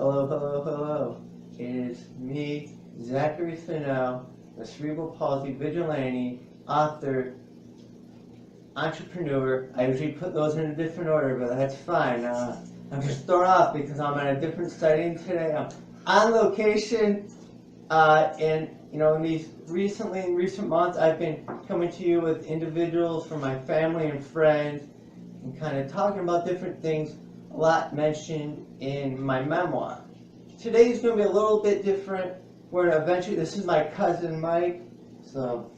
Hello, hello, hello. It is me, Zachary Fenell, the cerebral palsy vigilante, author, entrepreneur. I usually put those in a different order, but that's fine. I'm just thrown off because I'm at a different setting today. I'm on location, and in these recent months, I've been coming to you with individuals from my family and friends, and kind of talking about different things. A lot mentioned in my memoir. Today is going to be a little bit different. This is my cousin Mike. So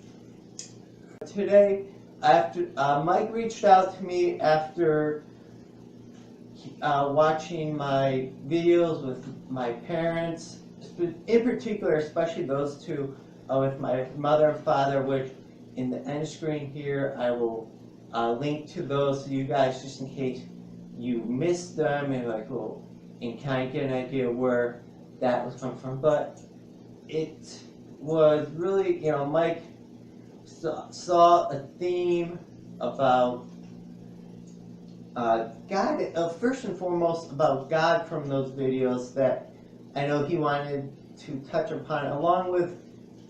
today, after Mike reached out to me after watching my videos with my parents, in particular, especially those two, with my mother and father, which in the end screen here I will link to those so you guys, just in case you missed them and and kind of get an idea where that was coming from. But it was really, Mike saw a theme about God, first and foremost about God from those videos that I know he wanted to touch upon, along with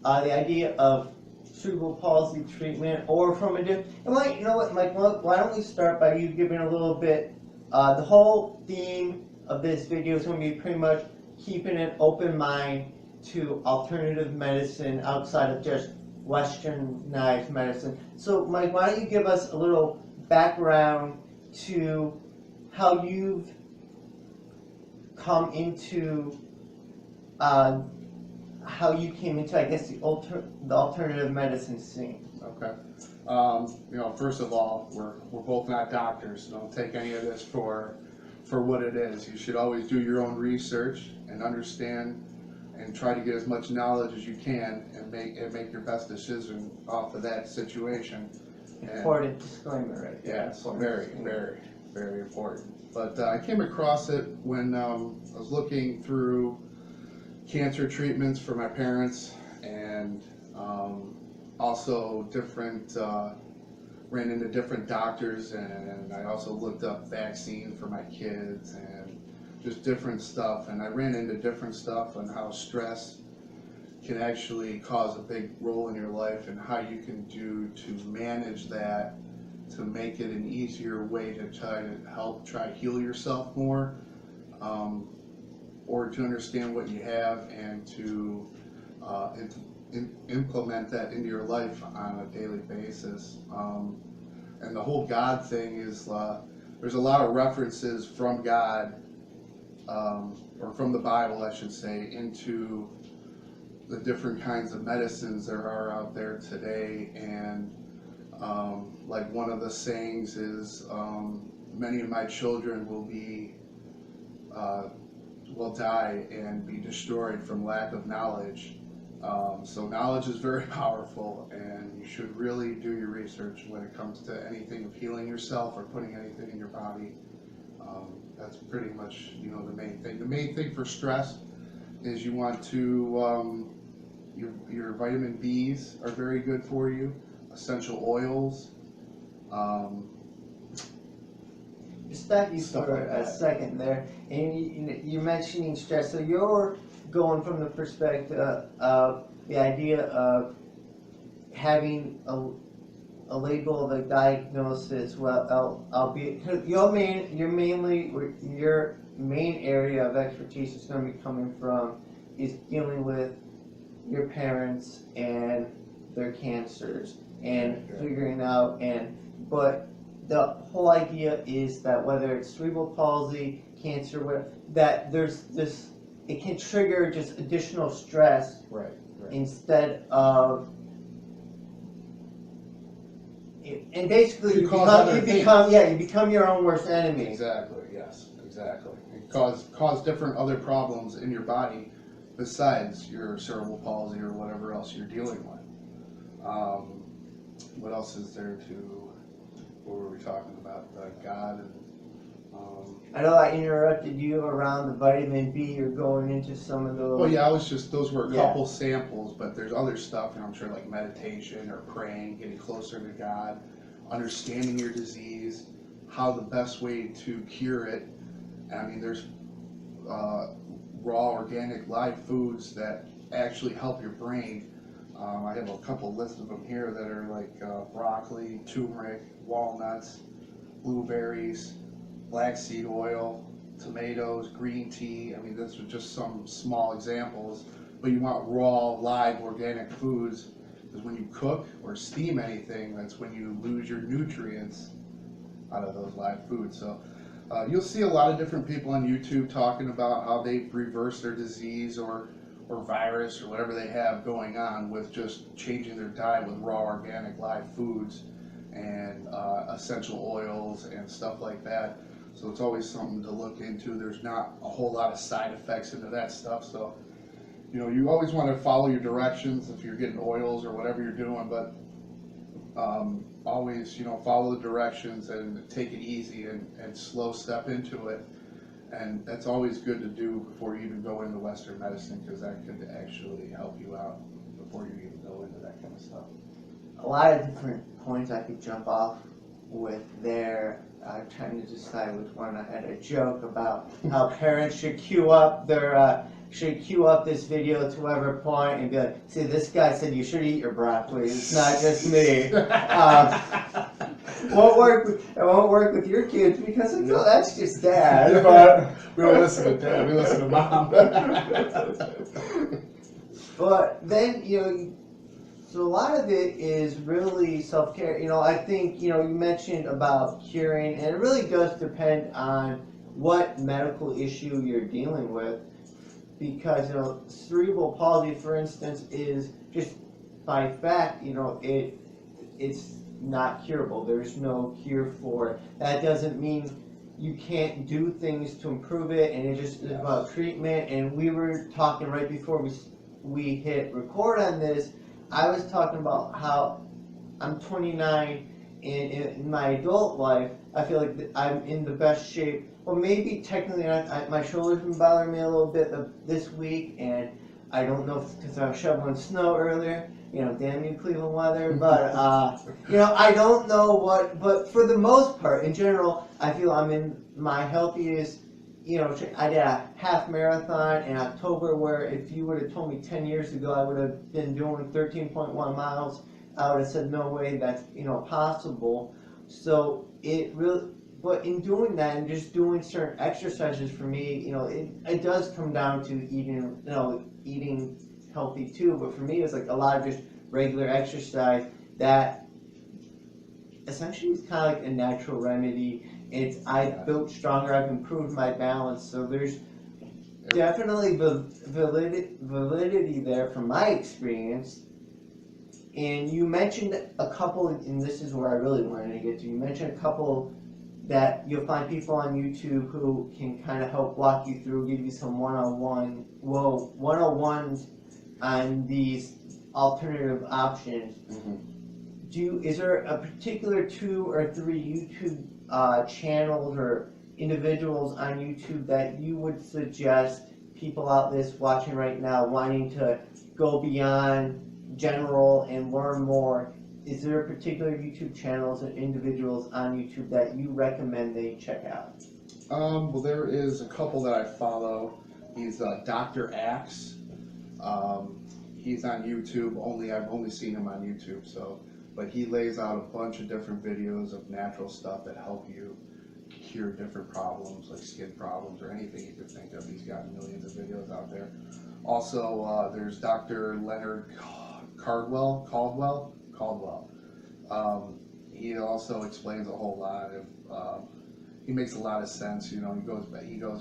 the idea of cerebral palsy treatment, or from a different. Mike, Mike, why don't we start by you giving a little bit. The whole theme of this video is going to be pretty much keeping an open mind to alternative medicine outside of just westernized medicine. So, Mike, why don't you give us a little background to how you've come into, how you came into, I guess, the alternative medicine scene. Okay. First of all, we're both not doctors, so don't take any of this for what it is. You should always do your own research and understand and try to get as much knowledge as you can and make your best decision off of that situation. Important disclaimer right there. Yes, very, very, very important. But I came across it when I was looking through cancer treatments for my parents, and also ran into different doctors, and I also looked up vaccine for my kids and just different stuff, and I ran into different stuff on how stress can actually cause a big role in your life and how you can do to manage that to make it an easier way to try to heal yourself more, or to understand what you have and to implement that into your life on a daily basis. And the whole God thing is, there's a lot of references from God, or from the Bible, I should say, into the different kinds of medicines there are out there today. And like one of the sayings is, many of my children will die and be destroyed from lack of knowledge. So knowledge is very powerful, and you should really do your research when it comes to anything of healing yourself or putting anything in your body. That's pretty much the main thing. The main thing for stress is you want to, your vitamin Bs are very good for you, essential oils. Just stop you for a second there, and you're mentioning stress. So you're going from the perspective of the idea of having a label of a diagnosis. Well, albeit your main area of expertise is going to be coming from is dealing with your parents and their cancers and figuring out but the whole idea is that whether it's cerebral palsy, cancer, whatever, that there's this, it can trigger just additional stress, right. Instead of, and basically you become your own worst enemy. Exactly. Yes. Exactly. It cause different other problems in your body besides your cerebral palsy or whatever else you're dealing with. What else is there to? What were we talking about? God and. I know I interrupted you around the vitamin B. You're going into some of those. Well, yeah, those were a couple samples, but there's other stuff, I'm sure, like meditation or praying, getting closer to God, understanding your disease, how the best way to cure it. I mean, there's raw, organic, live foods that actually help your brain. I have a couple lists of them here that are like broccoli, turmeric, walnuts, blueberries, black seed oil, tomatoes, green tea. I mean, those are just some small examples, but you want raw, live, organic foods, because when you cook or steam anything, that's when you lose your nutrients out of those live foods. So you'll see a lot of different people on YouTube talking about how they've reversed their disease or virus or whatever they have going on with just changing their diet with raw, organic, live foods and essential oils and stuff like that. So it's always something to look into. There's not a whole lot of side effects into that stuff. So, you know, you always want to follow your directions if you're getting oils or whatever you're doing, but always, you know, follow the directions and take it easy and slow step into it. And that's always good to do before you even go into Western medicine, because that could actually help you out before you even go into that kind of stuff. A lot of different points I could jump off with there. Trying to decide which one. I had a joke about how parents should queue up this video to whatever point and be like, see, this guy said you should eat your broccoli. It's not just me. It won't work with your kids because like, no, that's just dad. But we don't listen to dad. We listen to mom. But then, you know, so a lot of it is really self-care. You know, I think, you know, you mentioned about curing, and it really does depend on what medical issue you're dealing with. Because, you know, cerebral palsy, for instance, is just by fact, you know, it's not curable. There's no cure for it. That doesn't mean you can't do things to improve it, and it just is about treatment. And we were talking right before we hit record on this. I was talking about how I'm 29, and in my adult life, I feel like I'm in the best shape. Well, maybe technically my shoulder's been bothering me a little bit this week, and I don't know if because I was shoveling snow earlier. You know, damn you, Cleveland weather. But you know, I don't know what. But for the most part, in general, I feel I'm in my healthiest. You know, I did a half marathon in October, where if you would have told me 10 years ago I would have been doing 13.1 miles, I would have said no way that's, you know, possible. So it really, but in doing that and just doing certain exercises for me, you know, it does come down to eating, you know, eating healthy too. But for me, it's like a lot of just regular exercise that essentially is kind of like a natural remedy. I've built stronger, I've improved my balance, so there's definitely validity there from my experience. And you mentioned a couple, and this is where I really wanted to get to, you mentioned a couple that you'll find people on YouTube who can kind of help walk you through, give you some one-on-ones on these alternative options. Mm-hmm. Is there a particular 2 or 3 YouTube channels or individuals on YouTube that you would suggest people out there watching right now wanting to go beyond general and learn more? Is there a particular YouTube channels and individuals on YouTube that you recommend they check out? Well, there is a couple that I follow. He's Dr. Axe. He's on YouTube. I've only seen him on YouTube. But he lays out a bunch of different videos of natural stuff that help you cure different problems, like skin problems or anything you could think of. He's got millions of videos out there. Also, there's Dr. Leonard Caldwell. He also explains a whole lot of. He makes a lot of sense. You know, he goes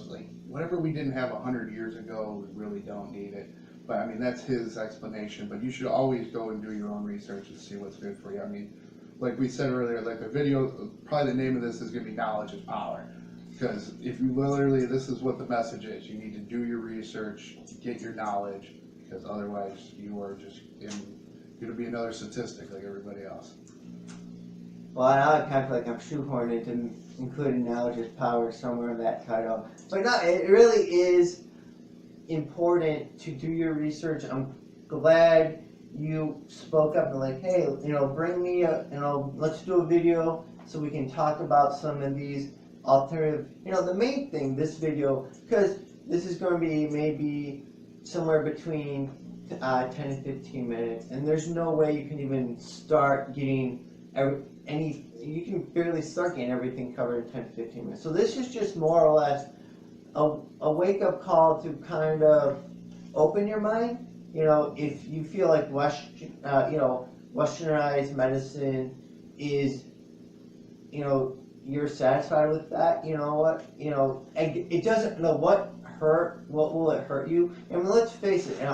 like, whatever we didn't have 100 years ago, we really don't need it. But I mean, that's his explanation. But you should always go and do your own research and see what's good for you. I mean, like we said earlier, like the video, probably the name of this is going to be "Knowledge is Power," because if you literally, this is what the message is. You need to do your research, get your knowledge, because otherwise you are just going to be another statistic like everybody else. Well, I kind of feel like I'm shoehorned into including "Knowledge is Power" somewhere in that title. But no, it really is important to do your research. I'm glad you spoke up and like, hey, you know, bring me let's do a video so we can talk about some of these alternative, you know, the main thing, this video, because this is going to be maybe somewhere between 10 to 15 minutes, and there's no way you can even start getting you can barely start getting everything covered in 10 to 15 minutes. So this is just more or less a wake-up call to kind of open your mind. You know, if you feel like westernized medicine is, you know, you're satisfied with that, you know what, you know, it doesn't know what will it hurt you. And let's face it, you know,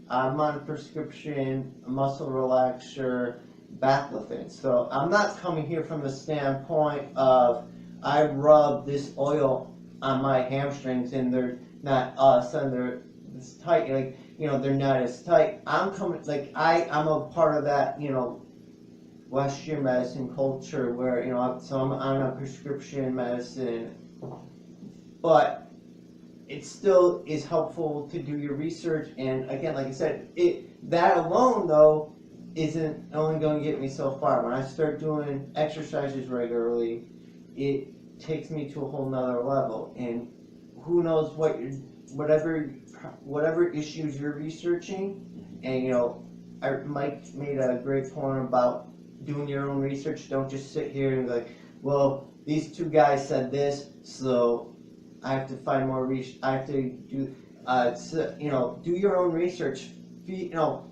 I'm on prescription muscle relaxer baclofen, so I'm not coming here from the standpoint of I rub this oil on my hamstrings and they're not and they're this tight, like, you know, they're not as tight. I'm coming, like, I'm a part of that, you know, Western medicine culture where, you know, so I'm on a prescription medicine, but it still is helpful to do your research. And again, like I said, that alone though isn't only going to get me so far. When I start doing exercises regularly, it takes me to a whole nother level. And who knows whatever issues you're researching. And, you know, Mike made a great point about doing your own research. Don't just sit here and be like, well, these two guys said this, so I have to find more research. I have to do, you know, do your own research. You know,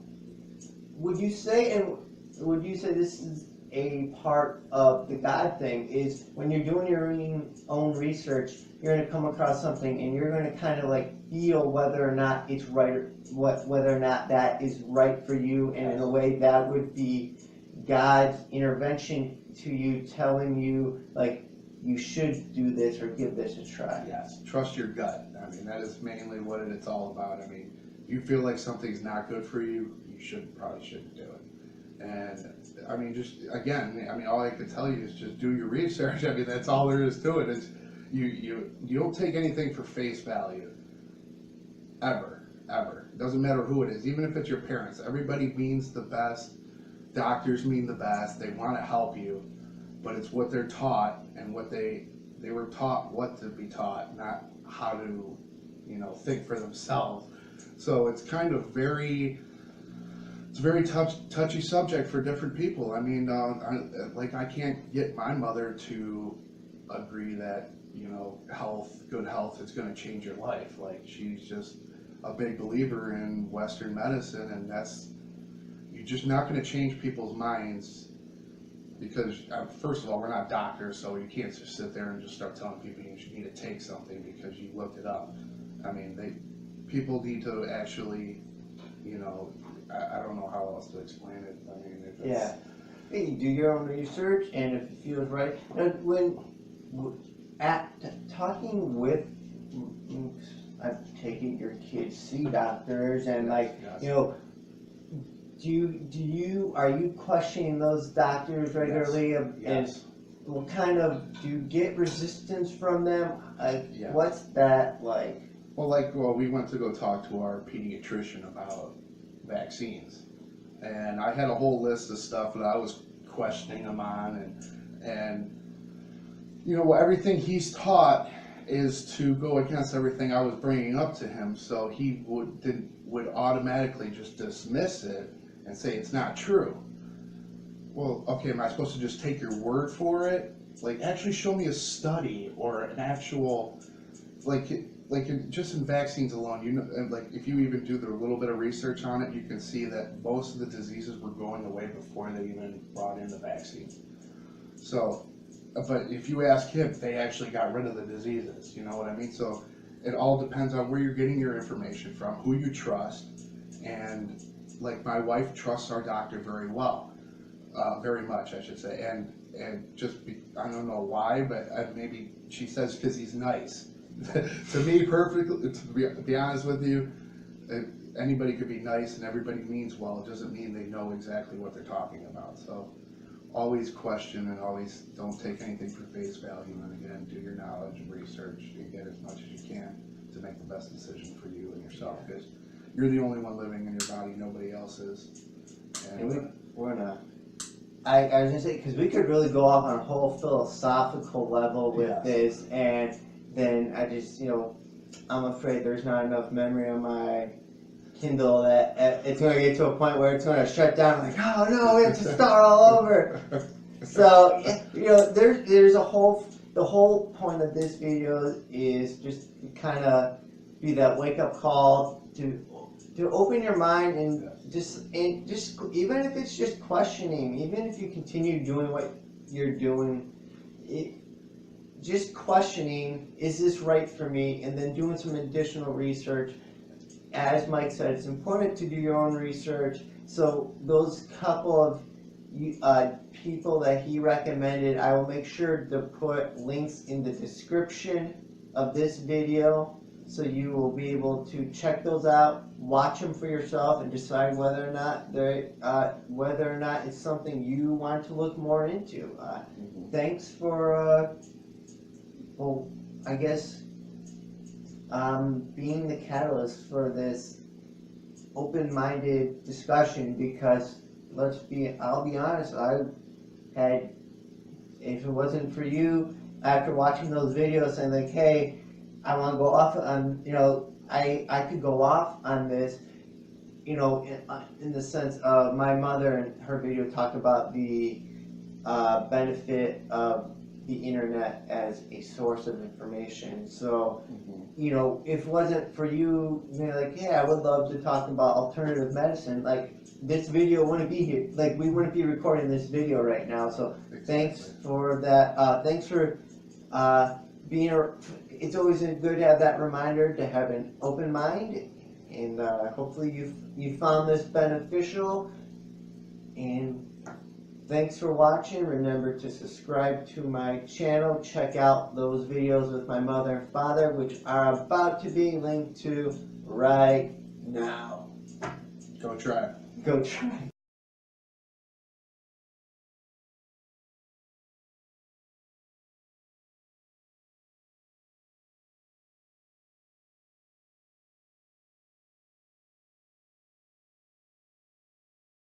would you say this is a part of the God thing? Is when you're doing your own research, you're going to come across something and you're going to kind of like feel whether or not it's right, or whether or not that is right for you, and in a way that would be God's intervention to you, telling you like you should do this or give this a try. Yes, trust your gut. I mean, that is mainly what it's all about. I mean, you feel like something's not good for you, you probably shouldn't do it. And I mean, just again, I mean, all I can tell you is just do your research. I mean, that's all there is to it. Is you don't take anything for face value. Ever. It doesn't matter who it is, even if it's your parents. Everybody means the best. Doctors mean the best. They want to help you, but it's what they're taught, and what they were taught what to be taught, not how to, you know, think for themselves. So it's kind of it's a very touchy subject for different people. I mean, I can't get my mother to agree that, you know, good health is going to change your life. Like, she's just a big believer in Western medicine, and you're just not going to change people's minds, because first of all, we're not doctors, so you can't just sit there and just start telling people you need to take something because you looked it up. I mean, people need to actually, you know, I don't know how else to explain it. I mean, if it's, you do your own research, and if it feels right. And when talking with, I've taken your kids see doctors, and like, you know, are you questioning those doctors regularly? Yes. And what kind of, do you get resistance from them? What's that like? Well, we went to go talk to our pediatrician about vaccines, and I had a whole list of stuff that I was questioning him on, and you know, everything he's taught is to go against everything I was bringing up to him, so he would automatically just dismiss it and say it's not true. Well, okay, am I supposed to just take your word for it? Like, actually show me a study or an actual, just in vaccines alone, you know, like if you even do the little bit of research on it, you can see that most of the diseases were going away before they even brought in the vaccine. So, but if you ask him, they actually got rid of the diseases, you know what I mean? So it all depends on where you're getting your information from, who you trust, and like my wife trusts our doctor very well, very much I should say, and I don't know why, but maybe she says because he's nice. To me, perfectly, to be honest with you, anybody could be nice and everybody means well. It doesn't mean they know exactly what they're talking about. So always question, and always don't take anything for face value. And again, do your knowledge and research and get as much as you can to make the best decision for you and yourself, because you're the only one living in your body, nobody else is. And I was gonna say, because we could really go off on a whole philosophical level with this, and then I just, you know, I'm afraid there's not enough memory on my Kindle that it's going to get to a point where it's going to shut down. I'm like, oh no, we have to start all over. So, you know, there's the whole point of this video is just kind of be that wake up call to open your mind and just even if it's just questioning, even if you continue doing what you're doing, just questioning, is this right for me? And then doing some additional research. As Mike said, it's important to do your own research. So those couple of people that he recommended, I will make sure to put links in the description of this video, so you will be able to check those out, watch them for yourself, and decide whether or not it's something you want to look more into. Thanks for, well, I guess, being the catalyst for this open-minded discussion, because I'll be honest, if it wasn't for you, after watching those videos and like, hey, I want to go off on, you know, I could go off on this, you know, in the sense of my mother and her video talked about the benefit of the internet as a source of information. So, you know, if it wasn't for you, you know, like, hey, I would love to talk about alternative medicine, like, this video wouldn't be here, like, we wouldn't be recording this video right now. So thanks for that. Thanks for it's always good to have that reminder to have an open mind, and hopefully you found this beneficial. And thanks for watching. Remember to subscribe to my channel. Check out those videos with my mother and father, which are about to be linked to right now. Go try. Go try.